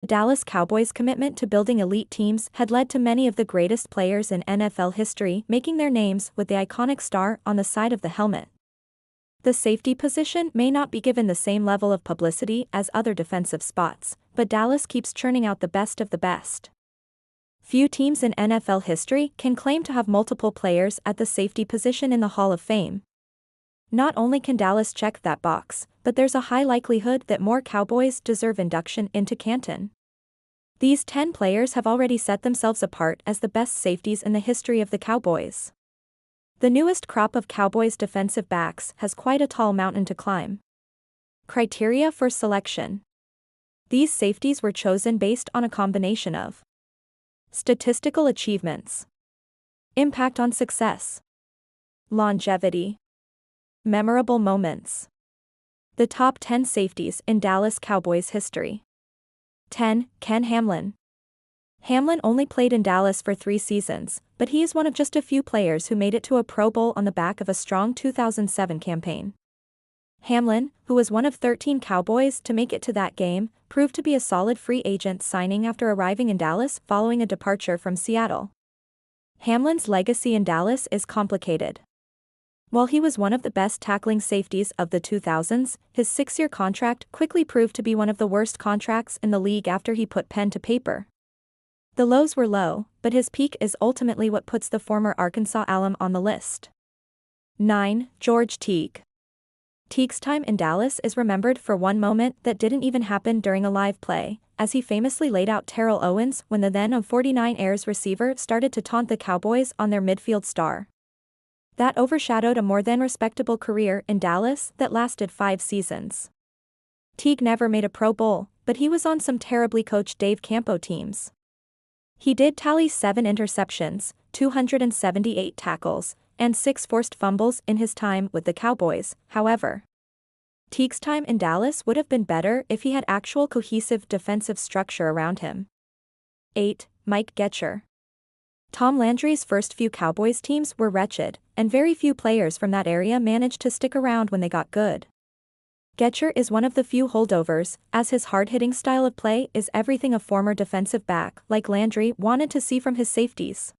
Dallas Cowboys' commitment to building elite teams had led to many of the greatest players in NFL history making their names with the iconic star on the side of the helmet. The safety position may not be given the same level of publicity as other defensive spots, but Dallas keeps churning out the best of the best. Few teams in NFL history can claim to have multiple players at the safety position in the Hall of Fame. Not only can Dallas check that box, but there's a high likelihood that more Cowboys deserve induction into Canton. These 10 players have already set themselves apart as the best safeties in the history of the Cowboys. The newest crop of Cowboys defensive backs has quite a tall mountain to climb. Criteria for selection. These safeties were chosen based on a combination of statistical achievements, impact on success, longevity, memorable moments. The top 10 safeties in Dallas Cowboys history. 10. Ken Hamlin. Hamlin only played in Dallas for 3 seasons, but he is one of just a few players who made it to a Pro Bowl on the back of a strong 2007 campaign. Hamlin, who was one of 13 Cowboys to make it to that game, proved to be a solid free agent signing after arriving in Dallas following a departure from Seattle. Hamlin's legacy in Dallas is complicated. While he was one of the best tackling safeties of the 2000s, his 6-year contract quickly proved to be one of the worst contracts in the league after he put pen to paper. The lows were low, but his peak is ultimately what puts the former Arkansas alum on the list. 9. George Teague. Teague's time in Dallas is remembered for one moment that didn't even happen during a live play, as he famously laid out Terrell Owens when the then 49ers receiver started to taunt the Cowboys on their midfield star. That overshadowed a more than respectable career in Dallas that lasted 5 seasons. Teague never made a Pro Bowl, but he was on some terribly coached Dave Campo teams. He did tally 7 interceptions, 278 tackles, and 6 forced fumbles in his time with the Cowboys. However, Teague's time in Dallas would have been better if he had actual cohesive defensive structure around him. 8. Mike Getcher. Tom Landry's first few Cowboys teams were wretched, and very few players from that area managed to stick around when they got good. Getcher is one of the few holdovers, as his hard-hitting style of play is everything a former defensive back like Landry wanted to see from his safeties.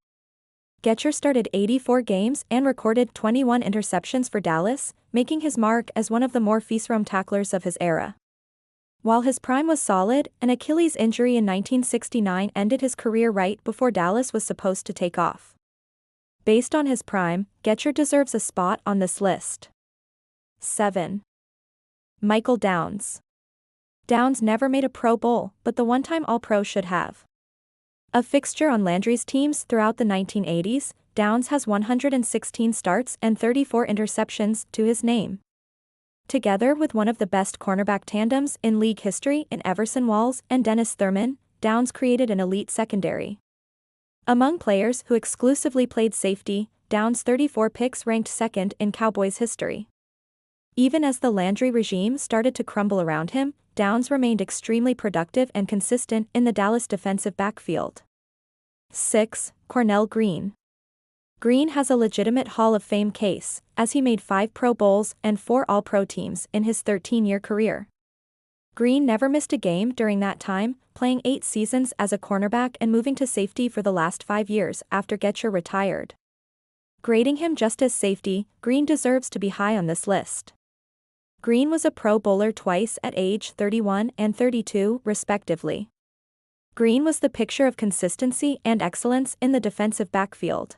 Getcher started 84 games and recorded 21 interceptions for Dallas, making his mark as one of the more fearsome tacklers of his era. While his prime was solid, an Achilles injury in 1969 ended his career right before Dallas was supposed to take off. Based on his prime, Getcher deserves a spot on this list. 7. Michael Downs. Downs never made a Pro Bowl, but the one-time All-Pro should have. A fixture on Landry's teams throughout the 1980s, Downs has 116 starts and 34 interceptions to his name. Together with one of the best cornerback tandems in league history in Everson Walls and Dennis Thurman, Downs created an elite secondary. Among players who exclusively played safety, Downs' 34 picks ranked second in Cowboys history. Even as the Landry regime started to crumble around him, Downs remained extremely productive and consistent in the Dallas defensive backfield. 6. Cornell Green. Green has a legitimate Hall of Fame case, as he made 5 Pro Bowls and 4 All-Pro teams in his 13-year career. Green never missed a game during that time, playing 8 seasons as a cornerback and moving to safety for the last 5 years after Getcher retired. Grading him just as safety, Green deserves to be high on this list. Green was a Pro Bowler twice at age 31 and 32, respectively. Green was the picture of consistency and excellence in the defensive backfield.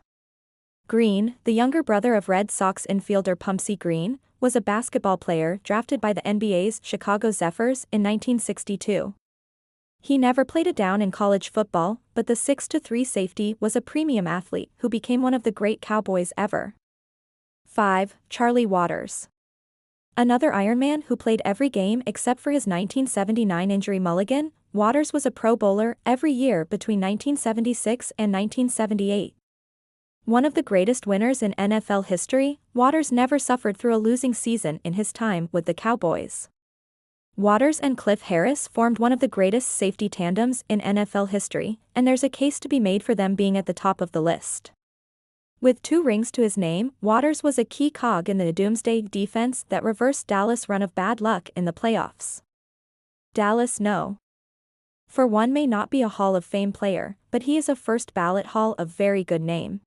Green, the younger brother of Red Sox infielder Pumpsie Green, was a basketball player drafted by the NBA's Chicago Zephyrs in 1962. He never played it down in college football, but the 6'3" safety was a premium athlete who became one of the great Cowboys ever. 5. Charlie Waters. Another Ironman who played every game except for his 1979 injury mulligan, Waters was a Pro Bowler every year between 1976 and 1978. One of the greatest winners in NFL history, Waters never suffered through a losing season in his time with the Cowboys. Waters and Cliff Harris formed one of the greatest safety tandems in NFL history, and there's a case to be made for them being at the top of the list. With 2 rings to his name, Waters was a key cog in the doomsday defense that reversed Dallas' run of bad luck in the playoffs. Dallas No. For one may not be a Hall of Fame player, but he is a first-ballot Hall of very good name.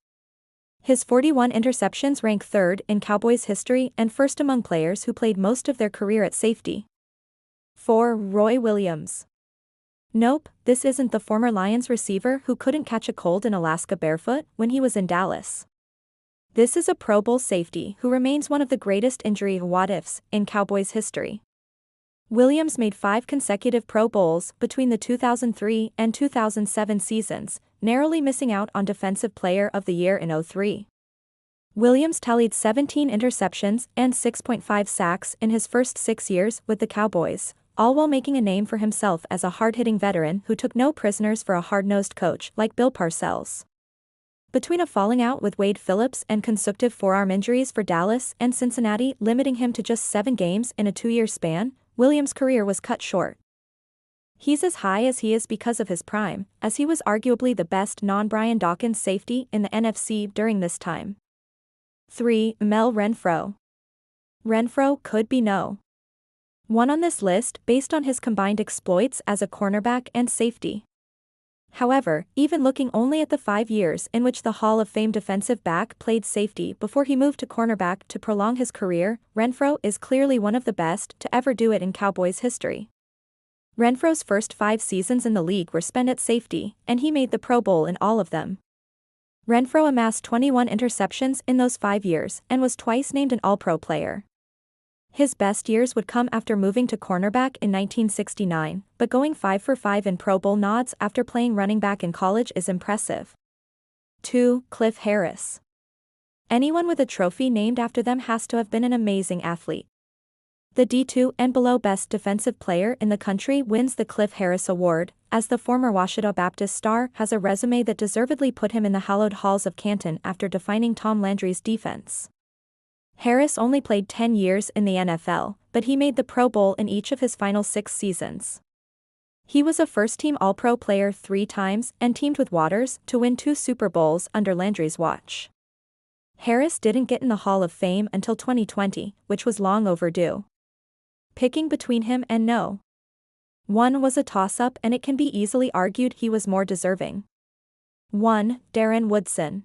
His 41 interceptions rank third in Cowboys history and first among players who played most of their career at safety. 4. Roy Williams. Nope, this isn't the former Lions receiver who couldn't catch a cold in Alaska barefoot when he was in Dallas. This is a Pro Bowl safety who remains one of the greatest injury what-ifs in Cowboys history. Williams made 5 consecutive Pro Bowls between the 2003 and 2007 seasons, narrowly missing out on Defensive Player of the Year in 2003. Williams tallied 17 interceptions and 6.5 sacks in his first 6 years with the Cowboys, all while making a name for himself as a hard-hitting veteran who took no prisoners for a hard-nosed coach like Bill Parcells. Between a falling out with Wade Phillips and consecutive forearm injuries for Dallas and Cincinnati limiting him to just 7 games in a 2-year span, Williams' career was cut short. He's as high as he is because of his prime, as he was arguably the best non-Brian Dawkins safety in the NFC during this time. 3. Mel Renfro. Renfro could be no. 1 on this list based on his combined exploits as a cornerback and safety. However, even looking only at the 5 years in which the Hall of Fame defensive back played safety before he moved to cornerback to prolong his career, Renfro is clearly one of the best to ever do it in Cowboys history. Renfro's first 5 seasons in the league were spent at safety, and he made the Pro Bowl in all of them. Renfro amassed 21 interceptions in those 5 years and was twice named an All-Pro player. His best years would come after moving to cornerback in 1969, but going 5 for 5 in Pro Bowl nods after playing running back in college is impressive. 2. Cliff Harris. Anyone with a trophy named after them has to have been an amazing athlete. The D2 and below best defensive player in the country wins the Cliff Harris Award, as the former Ouachita Baptist star has a resume that deservedly put him in the hallowed halls of Canton after defining Tom Landry's defense. Harris only played 10 years in the NFL, but he made the Pro Bowl in each of his final 6 seasons. He was a first-team All-Pro player 3 times and teamed with Waters to win 2 Super Bowls under Landry's watch. Harris didn't get in the Hall of Fame until 2020, which was long overdue. Picking between him and no. 1 was a toss-up and it can be easily argued he was more deserving. 1. Darren Woodson.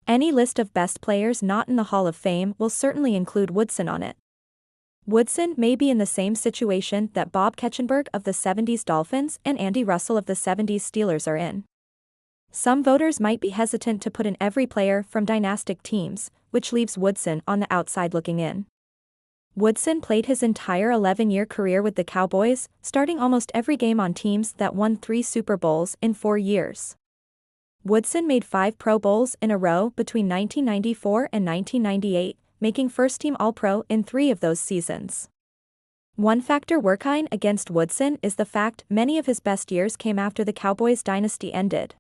Any list of best players not in the Hall of Fame will certainly include Woodson on it. Woodson may be in the same situation that Bob Ketchenberg of the 70s Dolphins and Andy Russell of the 70s Steelers are in. Some voters might be hesitant to put in every player from dynastic teams, which leaves Woodson on the outside looking in. Woodson played his entire 11-year career with the Cowboys, starting almost every game on teams that won 3 Super Bowls in 4 years. Woodson made 5 Pro Bowls in a row between 1994 and 1998, making first-team All-Pro in 3 of those seasons. One factor working against Woodson is the fact many of his best years came after the Cowboys dynasty ended.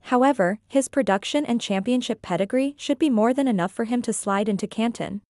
However, his production and championship pedigree should be more than enough for him to slide into Canton.